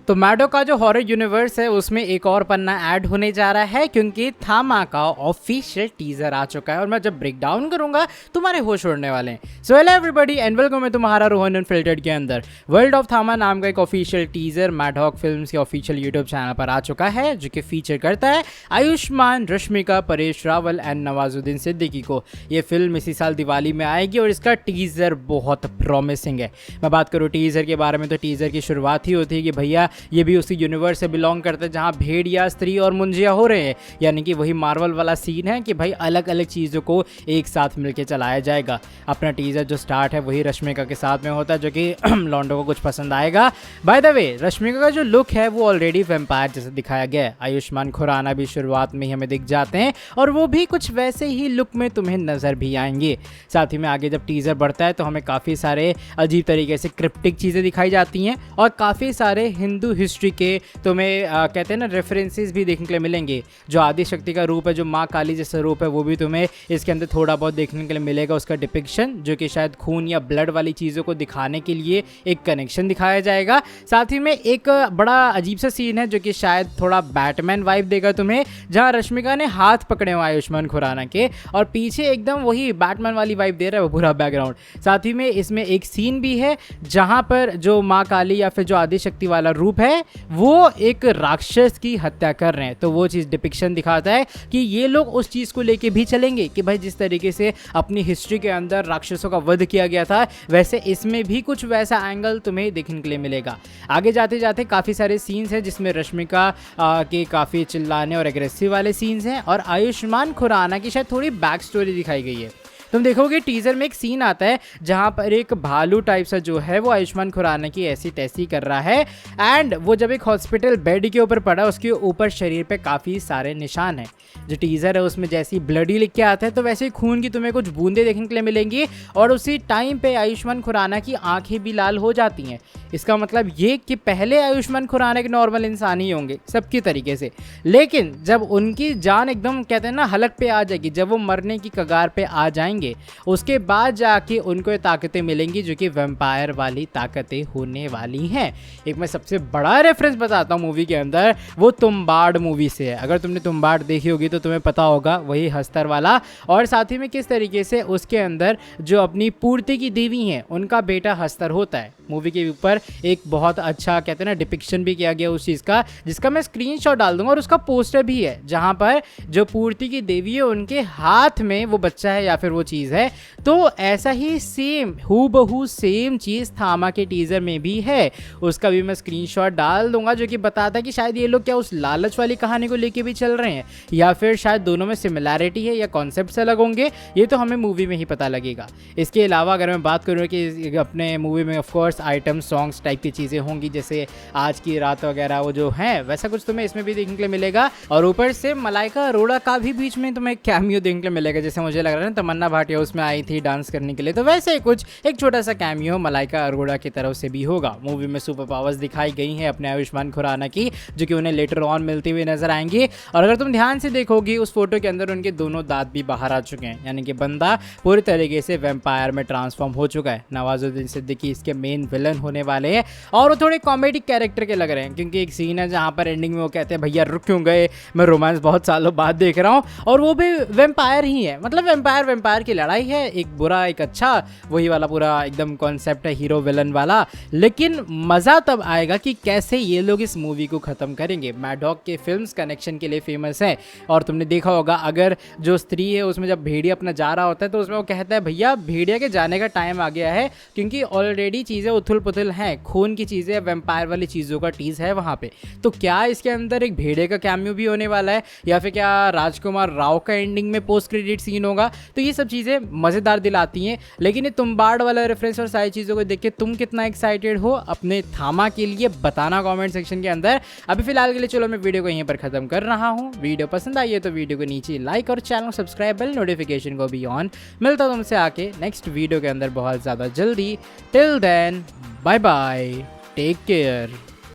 तो मैडो का जो हॉरर यूनिवर्स है उसमें एक और पन्ना ऐड होने जा रहा है क्योंकि थामा का ऑफिशियल टीजर आ चुका है और मैं जब ब्रेक डाउन करूंगा तुम्हारे होश उड़ने वाले हैं। So hello everybody and welcome मैं तुम्हारा रोहन अनफिल्टर्ड के अंदर। वर्ल्ड ऑफ थामा नाम का एक ऑफिशियल टीजर मैडहॉक फिल्म्स के ऑफिशियल यूट्यूब चैनल पर आ चुका है जो कि फीचर करता है आयुष्मान, रश्मिका, परेश रावल एंड नवाजुद्दीन सिद्दीकी को। ये फिल्म इसी साल दिवाली में आएगी और इसका टीजर बहुत प्रॉमिसिंग है। मैं बात करूँ टीजर के बारे में तो टीजर की शुरुआत ही होती है कि भैया ये भी उसी यूनिवर्स से बिलोंग करते हैं जहाँ भेड़िया, स्त्री और मुंजिया हो रहे हैं, यानी कि वही मार्वल वाला सीन है कि भाई अलग अलग चीज़ों को एक साथ मिलके चलाया जाएगा। अपना टीजर जो स्टार्ट है वही रश्मिका के साथ में होता है जो कि लॉन्डो को कुछ पसंद आएगा। बाय द वे रश्मिका का जो लुक है वो ऑलरेडी वैम्पायर जैसे दिखाया गया है। आयुष्मान खुराना भी शुरुआत में ही हमें दिख जाते हैं और वो भी कुछ वैसे ही लुक में तुम्हें नजर भी आएंगे। साथ ही में आगे जब टीजर बढ़ता है तो हमें काफ़ी सारे अजीब तरीके से क्रिप्टिक चीज़ें दिखाई जाती हैं और काफ़ी सारे हिंदू हिस्ट्री के तुम्हें कहते हैं ना रेफरेंसेस भी देखने के लिए मिलेंगे। जो आदि शक्ति का रूप है, जो माँ काली जैसा रूप है, वो भी तुम्हें इसके अंदर थोड़ा बहुत देखने के लिए मिलेगा। उसका डिपिक्शन जो कि शायद खून या ब्लड वाली चीज़ों को दिखाने के लिए एक कनेक्शन दिखाया जाएगा। साथ ही में एक बड़ा अजीब सा सीन है जो कि शायद थोड़ा बैटमैन वाइब देगा तुम्हें, जहाँ रश्मिका ने हाथ पकड़े हुए आयुष्मान खुराना के और पीछे एकदम वही बैटमैन वाली वाइब दे रहा है वो पूरा बैकग्राउंड। साथ ही में इसमें एक सीन भी है जहाँ पर जो माँ काली या फिर जो आदि शक्ति वाला रूप है वो एक राक्षस की हत्या कर रहे हैं। तो वो चीज़ डिपिक्शन दिखाता है कि ये लोग उस चीज़ को लेके भी चलेंगे कि भाई जिस तरीके से अपनी हिस्ट्री के अंदर राक्षसों का वध किया गया था वैसे इसमें भी कुछ वैसा एंगल तुम्हें देखने के लिए मिलेगा। आगे जाते जाते काफ़ी सारे सीन्स हैं जिसमें रश्मिका के काफ़ी चिल्लाने और एग्रेसिव वाले सीन्स हैं और आयुष्मान खुराना की शायद थोड़ी बैक स्टोरी दिखाई गई है। तुम देखोगे टीजर में एक सीन आता है जहां पर एक भालू टाइप सा जो है वो आयुष्मान खुराना की ऐसी तैसी कर रहा है एंड वो जब एक हॉस्पिटल बेड के ऊपर पड़ा उसके ऊपर शरीर पे काफ़ी सारे निशान हैं। जो टीज़र है उसमें जैसी ब्लडी लिख के आता है तो वैसे ही खून की तुम्हें कुछ बूंदे देखने के लिए मिलेंगी और उसी टाइम पे आयुष्मान खुराना की आंखें भी लाल हो जाती हैं। इसका मतलब ये कि पहले आयुष्मान खुराना के नॉर्मल इंसान ही होंगे सबकी तरीके से, लेकिन जब उनकी जान एकदम कहते हैं ना हलक पे आ जाएगी, जब वो मरने की कगार पे आ जाएंगे उसके बाद जाके उनको ये ताकतें मिलेंगी जो कि वैम्पायर वाली ताकतें होने वाली हैं। एक मैं सबसे बड़ा रेफरेंस बताता हूँ मूवी के अंदर, वो तुम्बाड़ मूवी से है। अगर तुमने तुम्बाड़ देखी होगी तो तुम्हें पता होगा वही हस्तर वाला, और साथ ही में किस तरीके से उसके अंदर जो अपनी पूर्ति की देवी हैं उनका बेटा हस्तर होता है। मूवी के ऊपर एक बहुत अच्छा कहते हैं ना डिपिक्शन भी किया गया उस चीज़ का, जिसका मैं स्क्रीनशॉट डाल दूंगा और उसका पोस्टर भी है जहाँ पर जो पूर्ति की देवी है उनके हाथ में वो बच्चा है या फिर वो चीज़ है। तो ऐसा ही सेम हूबहू सेम चीज़ थामा के टीज़र में भी है, उसका भी मैं स्क्रीनशॉट डाल दूंगा जो कि बताता है कि शायद ये लोग क्या उस लालच वाली कहानी को लेके भी चल रहे हैं या फिर शायद दोनों में सिमिलैरिटी है या कॉन्सेप्ट अलग होंगे, ये तो हमें मूवी में ही पता लगेगा। इसके अलावा अगर मैं बात करूँ कि अपने मूवी में ऑफकोर्स आइटम सॉन्ग्स टाइप की चीज़ें होंगी जैसे आज की रात वगैरह वो जो है वैसा कुछ तुम्हें इसमें भी देखने के लिए मिलेगा। और ऊपर से मलाइका अरोड़ा का भी बीच में तुम्हें कैमियो देखने के लिए मिलेगा, जैसे मुझे लग रहा है ना तमन्ना भाटिया उसमें आई थी डांस करने के लिए, तो वैसे कुछ एक छोटा सा कैमियो मलाइका अरोड़ा की तरफ से भी होगा। मूवी में सुपर पावर्स दिखाई गई हैं अपने आयुष्मान खुराना की जो कि उन्हें लेटर ऑन मिलती हुई नजर आएंगी। और अगर तुम ध्यान से देखोगी उस फोटो के अंदर उनके दोनों दांत भी बाहर आ चुके हैं, यानी कि बंदा पूरी तरीके से वैम्पायर में ट्रांसफॉर्म हो चुका है। नवाजुद्दीन सिद्दीकी इसके मेन विलन होने वाले हैं और वो थोड़े कॉमेडी कैरेक्टर के लग रहे हैं क्योंकि एक सीन है जहाँ पर एंडिंग में वो कहते हैं भैया रुक क्यों गए, मैं रोमांस बहुत सालों बाद देख रहा हूँ, और वो भी वैम्पायर ही है। मतलब वैम्पायर की लड़ाई है, एक बुरा एक अच्छा, वही वाला पूरा एकदम कॉन्सेप्ट है हीरो विलन वाला। लेकिन मज़ा तब आएगा कि कैसे ये लोग इस मूवी को ख़त्म करेंगे। मैडहॉक के फिल्म्स कनेक्शन के लिए फेमस है और तुमने देखा होगा अगर जो स्त्री है उसमें जब भेड़िया अपना जा रहा होता है तो उसमें वो कहता है भैया भेड़िया के जाने का टाइम आ गया है क्योंकि ऑलरेडी चीज़ें उथल पुथल हैं, खून की चीज़ें, वैम्पायर वाली चीज़ों का टीज़ है वहाँ पे। तो क्या इसके अंदर एक भेड़िया का कैमियो भी होने वाला है या फिर क्या राजकुमार राव का एंडिंग में पोस्ट क्रेडिट सीन होगा? तो ये सब चीज़ें मज़ेदार दिलाती हैं। लेकिन ये तुम्बाड़ वाला रेफरेंस और सारी चीज़ों को देख के तुम कितना एक्साइटेड हो अपने थामा के लिए बताना कमेंट सेक्शन के अंदर। अभी फिलहाल के लिए चलो मैं वीडियो को यहीं पर ख़त्म कर रहा हूँ। वीडियो पसंद आई है तो वीडियो को नीचे लाइक और चैनल सब्सक्राइब बेल नोटिफिकेशन को भी ऑन। मिलता हूँ तुमसे आके नेक्स्ट वीडियो के अंदर बहुत ज़्यादा जल्दी। Till then bye bye, take care.